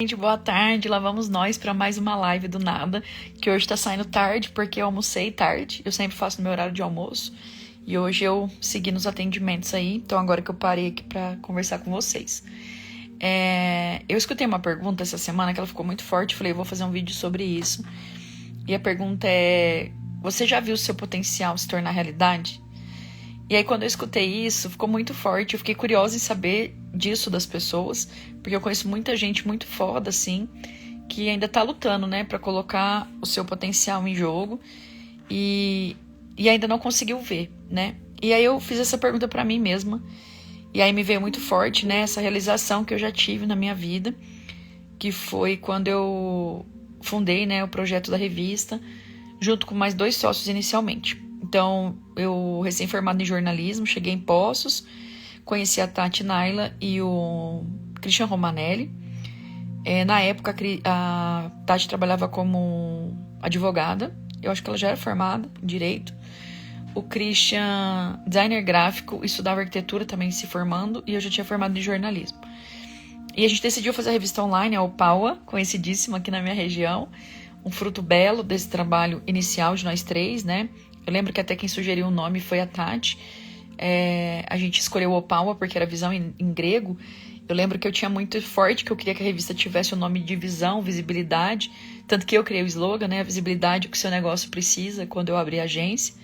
Gente, boa tarde, lá vamos nós para mais uma live do nada, que hoje tá saindo tarde porque eu almocei tarde, eu sempre faço no meu horário de almoço, e hoje eu segui nos atendimentos aí, então agora que eu parei aqui para conversar com vocês. Eu escutei uma pergunta essa semana que ela ficou muito forte, falei, eu vou fazer um vídeo sobre isso, e a pergunta é, você já viu o seu potencial se tornar realidade? E aí quando eu escutei isso, ficou muito forte, eu fiquei curiosa em saber disso das pessoas, porque eu conheço muita gente muito foda, assim, que ainda tá lutando, né, pra colocar o seu potencial em jogo e ainda não conseguiu ver, né. E aí eu fiz essa pergunta pra mim mesma, e aí me veio muito forte, né, essa realização que eu já tive na minha vida, que foi quando eu fundei, né, o projeto da revista, junto com mais 2 sócios inicialmente. Então, eu recém-formado em jornalismo, cheguei em Poços, conheci a Tati Naila e o Christian Romanelli. Na época, a Tati trabalhava como advogada, eu acho que ela já era formada em Direito. O Christian, designer gráfico, estudava arquitetura também se formando, e eu já tinha formado em jornalismo. E a gente decidiu fazer a revista online, a Opaua, conhecidíssima aqui na minha região, um fruto belo desse trabalho inicial de nós 3, né? Eu lembro que até quem sugeriu o nome foi a Tati. A gente escolheu Opaua porque era visão em grego. Eu lembro que eu tinha muito forte que eu queria que a revista tivesse o nome de visão, visibilidade. Tanto que eu criei o slogan, né? A visibilidade que o seu negócio precisa quando eu abri a agência.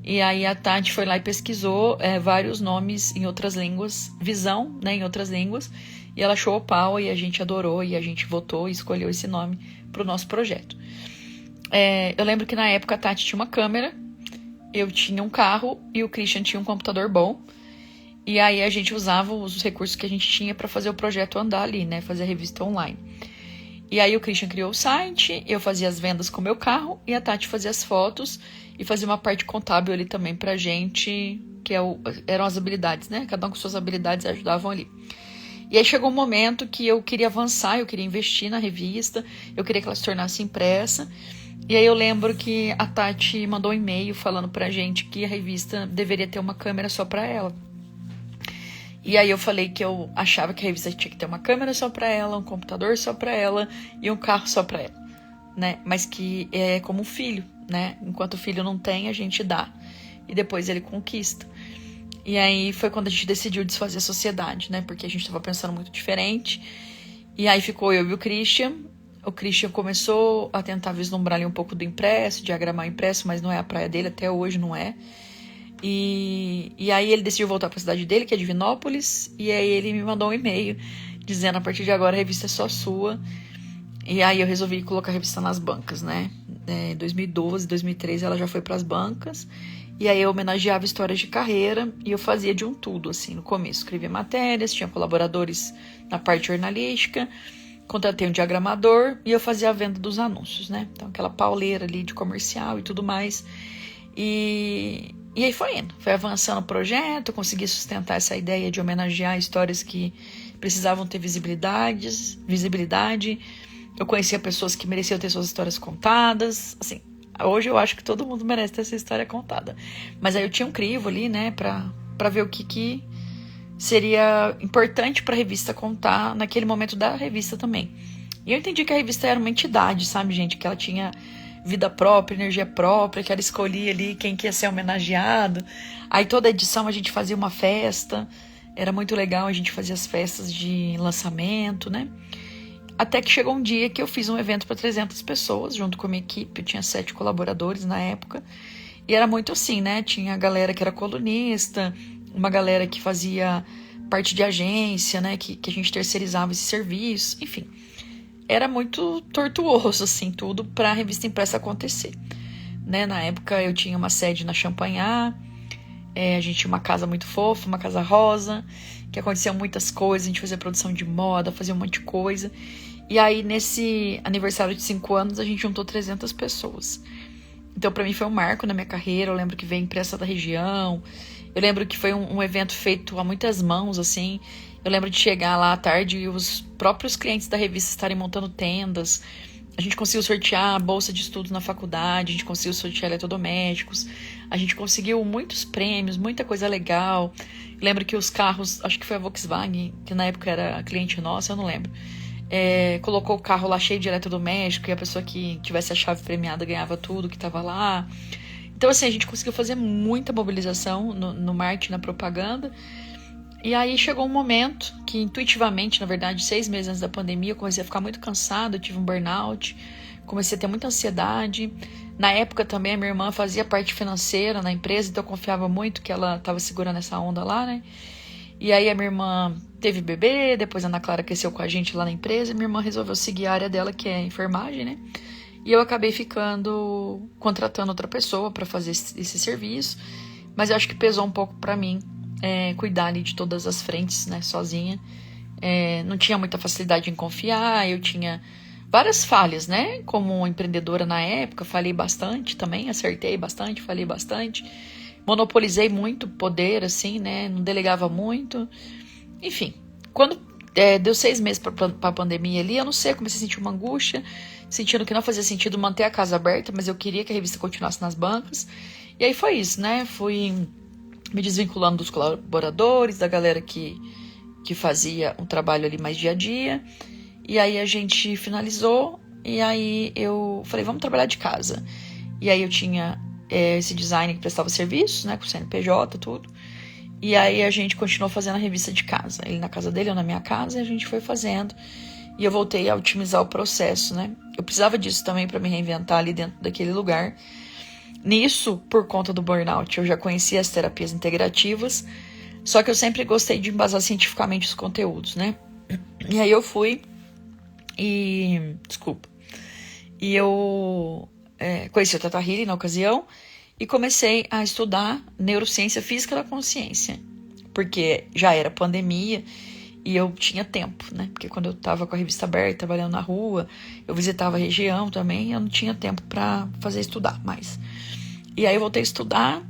E aí a Tati foi lá e pesquisou vários nomes em outras línguas. Visão, né? Em outras línguas. E ela achou Opaua e a gente adorou. E a gente votou e escolheu esse nome para o nosso projeto. Eu lembro que na época a Tati tinha uma câmera, eu tinha um carro e o Christian tinha um computador bom. E aí a gente usava os recursos que a gente tinha para fazer o projeto andar ali, né? Fazer a revista online. E aí o Christian criou o site, eu fazia as vendas com o meu carro e a Tati fazia as fotos e fazia uma parte contábil ali também pra gente, que eram as habilidades, né? Cada um com suas habilidades ajudavam ali. E aí chegou um momento que eu queria avançar, eu queria investir na revista, eu queria que ela se tornasse impressa. E aí eu lembro que a Tati mandou um e-mail falando pra gente que a revista deveria ter uma câmera só pra ela. E aí eu falei que eu achava que a revista tinha que ter uma câmera só pra ela, um computador só pra ela e um carro só pra ela, né? Mas que é como um filho, né? Enquanto o filho não tem, a gente dá. E depois ele conquista. E aí foi quando a gente decidiu desfazer a sociedade, né? Porque a gente tava pensando muito diferente. E aí ficou eu e o Christian. O Christian começou a tentar vislumbrar ali um pouco do impresso, diagramar o impresso, mas não é a praia dele, até hoje não é. E aí ele decidiu voltar para a cidade dele, que é Divinópolis, e aí ele me mandou um e-mail dizendo, a partir de agora a revista é só sua. E aí eu resolvi colocar a revista nas bancas, né? Em 2012, 2013 ela já foi para as bancas, e aí eu homenageava histórias de carreira, e eu fazia de um tudo, assim, no começo. Escrevia matérias, tinha colaboradores na parte jornalística, contratei um diagramador e eu fazia a venda dos anúncios, né? Então aquela pauleira ali de comercial e tudo mais. E aí foi indo, foi avançando o projeto, consegui sustentar essa ideia de homenagear histórias que precisavam ter visibilidade. Eu conhecia pessoas que mereciam ter suas histórias contadas, assim, hoje eu acho que todo mundo merece ter essa história contada. Mas aí eu tinha um crivo ali, né, pra ver o que seria importante para a revista contar naquele momento da revista também. E eu entendi que a revista era uma entidade, sabe, gente? Que ela tinha vida própria, energia própria, que ela escolhia ali quem que ia ser homenageado. Aí toda edição a gente fazia uma festa, era muito legal, a gente fazia as festas de lançamento, né? Até que chegou um dia que eu fiz um evento para 300 pessoas, junto com a minha equipe, eu tinha 7 colaboradores na época, e era muito assim, né? Tinha a galera que era colunista, uma galera que fazia parte de agência, né, que a gente terceirizava esse serviço, enfim. Era muito tortuoso, assim, tudo para a revista impressa acontecer, né? Na época eu tinha uma sede na Champanhar, a gente tinha uma casa muito fofa, uma casa rosa, que aconteciam muitas coisas, a gente fazia produção de moda, fazia um monte de coisa. E aí, nesse aniversário de 5 anos, a gente juntou 300 pessoas. Então, para mim, foi um marco na minha carreira. Eu lembro que veio impressa da região. Eu lembro que foi um evento feito a muitas mãos, assim. Eu lembro de chegar lá à tarde e os próprios clientes da revista estarem montando tendas. A gente conseguiu sortear a bolsa de estudos na faculdade, a gente conseguiu sortear eletrodomésticos, a gente conseguiu muitos prêmios, muita coisa legal. Eu lembro que os carros, acho que foi a Volkswagen, que na época era cliente nossa, eu não lembro. colocou o carro lá cheio de eletrodoméstico e a pessoa que tivesse a chave premiada ganhava tudo que tava lá. Então, assim, a gente conseguiu fazer muita mobilização no marketing, na propaganda. E aí chegou um momento que, intuitivamente, na verdade, 6 meses antes da pandemia, eu comecei a ficar muito cansada, eu tive um burnout, comecei a ter muita ansiedade. Na época também a minha irmã fazia parte financeira na empresa, então eu confiava muito que ela estava segurando essa onda lá, né? E aí a minha irmã teve bebê, depois a Ana Clara cresceu com a gente lá na empresa, e minha irmã resolveu seguir a área dela, que é enfermagem, né? E eu acabei contratando outra pessoa para fazer esse serviço, mas eu acho que pesou um pouco para mim cuidar ali de todas as frentes, né, sozinha. Não tinha muita facilidade em confiar, eu tinha várias falhas, né, como empreendedora na época, falhei bastante também, acertei bastante, falhei bastante, monopolizei muito poder, assim, né, não delegava muito, enfim, quando deu 6 meses para a pandemia ali, eu não sei, comecei a sentir uma angústia, sentindo que não fazia sentido manter a casa aberta, mas eu queria que a revista continuasse nas bancas, e aí foi isso, né, fui me desvinculando dos colaboradores, da galera que fazia um trabalho ali mais dia a dia. E aí a gente finalizou, e aí eu falei, vamos trabalhar de casa. E aí eu tinha esse designer que prestava serviços, né, com o CNPJ, tudo. E aí a gente continuou fazendo a revista de casa. Ele na casa dele, eu na minha casa, e a gente foi fazendo. E eu voltei a otimizar o processo, né. Eu precisava disso também para me reinventar ali dentro daquele lugar. Nisso, por conta do burnout, eu já conhecia as terapias integrativas, só que eu sempre gostei de embasar cientificamente os conteúdos, né? E aí eu fui e eu conheci o Teta Healing na ocasião e comecei a estudar neurociência física da consciência, porque já era pandemia e eu tinha tempo, né? Porque quando eu tava com a revista aberta, trabalhando na rua, eu visitava a região também, eu não tinha tempo para estudar mais. E aí eu voltei a estudar,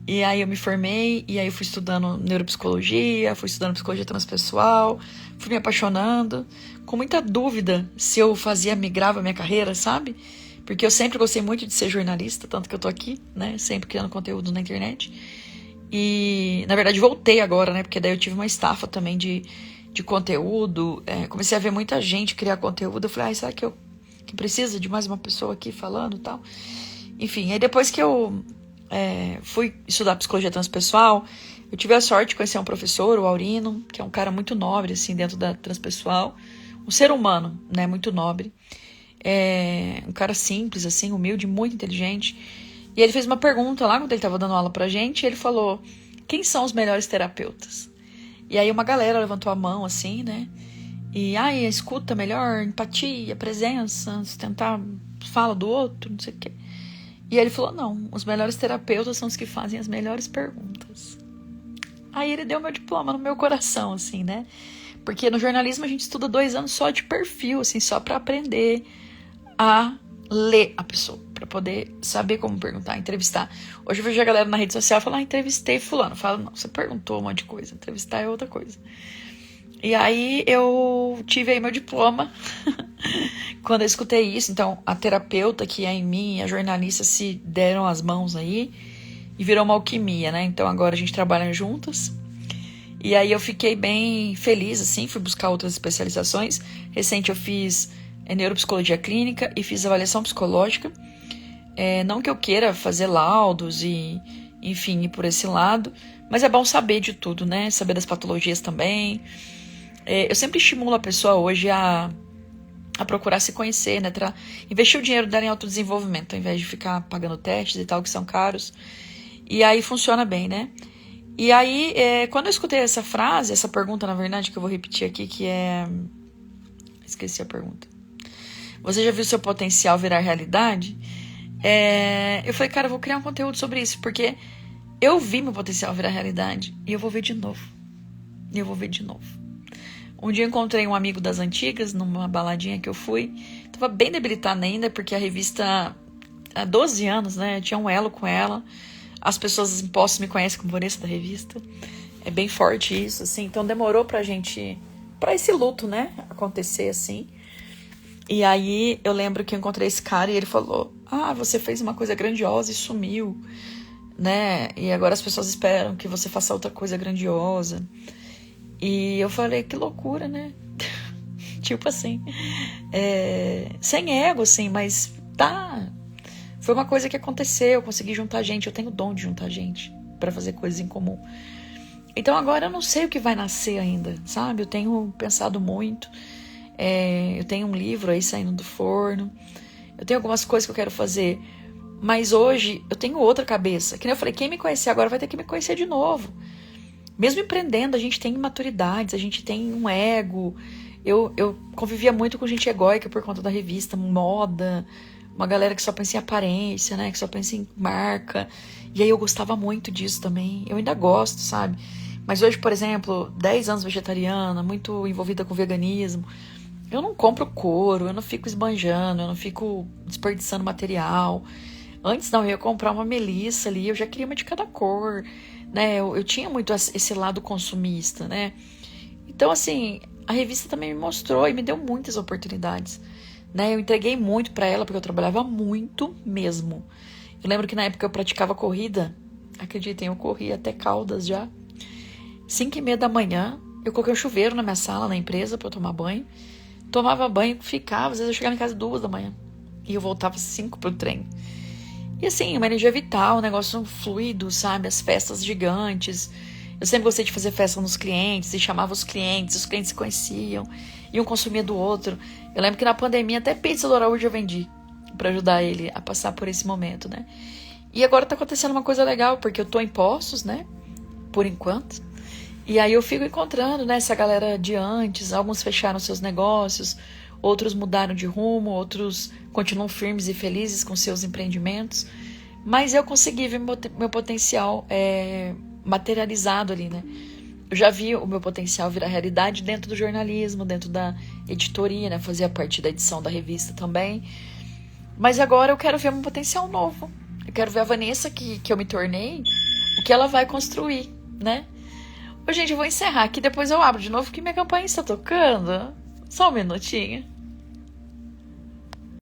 e aí eu me formei, e aí eu fui estudando neuropsicologia, fui estudando psicologia transpessoal, fui me apaixonando, com muita dúvida se eu migrava a minha carreira, sabe? Porque eu sempre gostei muito de ser jornalista, tanto que eu tô aqui, né? Sempre criando conteúdo na internet. E, na verdade, voltei agora, né? Porque daí eu tive uma estafa também de conteúdo. Comecei a ver muita gente criar conteúdo. Eu falei, será que precisa de mais uma pessoa aqui falando e tal? Enfim, aí depois que eu fui estudar psicologia transpessoal, eu tive a sorte de conhecer um professor, o Aurino, que é um cara muito nobre, assim, dentro da transpessoal. Um ser humano, né? Muito nobre. Um cara simples, assim, humilde, muito inteligente. E ele fez uma pergunta lá, quando ele estava dando aula pra gente, e ele falou, quem são os melhores terapeutas? E aí uma galera levantou a mão, assim, né? E, escuta melhor, empatia, presença, sustentar, fala do outro, não sei o quê. E ele falou, não, os melhores terapeutas são os que fazem as melhores perguntas. Aí ele deu meu diploma no meu coração, assim, né? Porque no jornalismo a gente estuda 2 anos só de perfil, assim, só pra aprender a ler a pessoa, pra poder saber como perguntar, entrevistar. Hoje eu vejo a galera na rede social falar, entrevistei fulano. Fala, não, você perguntou um monte de coisa, entrevistar é outra coisa. E aí eu tive aí meu diploma quando eu escutei isso. Então a terapeuta que é em mim e a jornalista se deram as mãos aí e virou uma alquimia, né? Então agora a gente trabalha juntas. E aí eu fiquei bem feliz, assim, fui buscar outras especializações. Recente eu fiz neuropsicologia clínica e fiz avaliação psicológica. Não que eu queira fazer laudos e, enfim, ir por esse lado, mas é bom saber de tudo, né? Saber das patologias também. Eu sempre estimulo a pessoa hoje a procurar se conhecer, né? Investir o dinheiro dela em autodesenvolvimento, ao invés de ficar pagando testes e tal, que são caros. E aí funciona bem, né? E aí, quando eu escutei essa frase, essa pergunta, na verdade, que eu vou repetir aqui, que é... Esqueci a pergunta. Você já viu seu potencial virar realidade? Eu falei, cara, eu vou criar um conteúdo sobre isso, porque eu vi meu potencial virar realidade e eu vou ver de novo. Um dia eu encontrei um amigo das antigas, numa baladinha que eu fui. Tava bem debilitada ainda, porque a revista, há 12 anos, né? Tinha um elo com ela. As pessoas em Poços me conhecem como Vanessa da revista. É bem forte isso, assim. Então demorou pra esse luto, né? Acontecer, assim. E aí eu lembro que eu encontrei esse cara e ele falou, você fez uma coisa grandiosa e sumiu, né? E agora as pessoas esperam que você faça outra coisa grandiosa. E eu falei, que loucura, né? Tipo assim, sem ego, assim, mas tá. Foi uma coisa que aconteceu, eu consegui juntar gente, eu tenho o dom de juntar gente pra fazer coisas em comum. Então agora eu não sei o que vai nascer ainda, sabe? Eu tenho pensado muito, eu tenho um livro aí saindo do forno, eu tenho algumas coisas que eu quero fazer, mas hoje eu tenho outra cabeça. Que nem eu falei, quem me conhecer agora vai ter que me conhecer de novo. Mesmo empreendendo, a gente tem imaturidades, a gente tem um ego. Eu convivia muito com gente egóica por conta da revista, moda, uma galera que só pensa em aparência, né? Que só pensa em marca. E aí eu gostava muito disso também. Eu ainda gosto, sabe? Mas hoje, por exemplo, 10 anos vegetariana, muito envolvida com veganismo, eu não compro couro, eu não fico esbanjando, eu não fico desperdiçando material. Antes não, eu ia comprar uma melissa ali, eu já queria uma de cada cor, né? Eu tinha muito esse lado consumista, né? Então, assim, a revista também me mostrou e me deu muitas oportunidades, né? Eu entreguei muito pra ela, porque eu trabalhava muito mesmo. Eu lembro que na época eu praticava corrida, acreditem, eu corria até Caldas já. 5h30 da manhã, eu coloquei um chuveiro na minha sala, na empresa, pra eu tomar banho. Tomava banho, ficava, às vezes eu chegava em casa 2 da manhã. E eu voltava 5 pro treino. E assim, uma energia vital, um negócio fluido, sabe? As festas gigantes. Eu sempre gostei de fazer festa nos clientes e chamava os clientes se conheciam, e um consumia do outro. Eu lembro que na pandemia até pizza do Araújo eu vendi pra ajudar ele a passar por esse momento, né? E agora tá acontecendo uma coisa legal, porque eu tô em Poços, né? Por enquanto. E aí eu fico encontrando, né, essa galera de antes. Alguns fecharam seus negócios, outros mudaram de rumo, outros continuam firmes e felizes com seus empreendimentos. Mas eu consegui ver meu potencial materializado ali, né? Eu já vi o meu potencial virar realidade dentro do jornalismo, dentro da editoria, né? Fazia parte da edição da revista também. Mas agora eu quero ver meu potencial novo. Eu quero ver a Vanessa que eu me tornei, o que ela vai construir, né? Ô, gente, eu vou encerrar aqui, depois eu abro de novo, que minha campainha está tocando. Só um minutinho.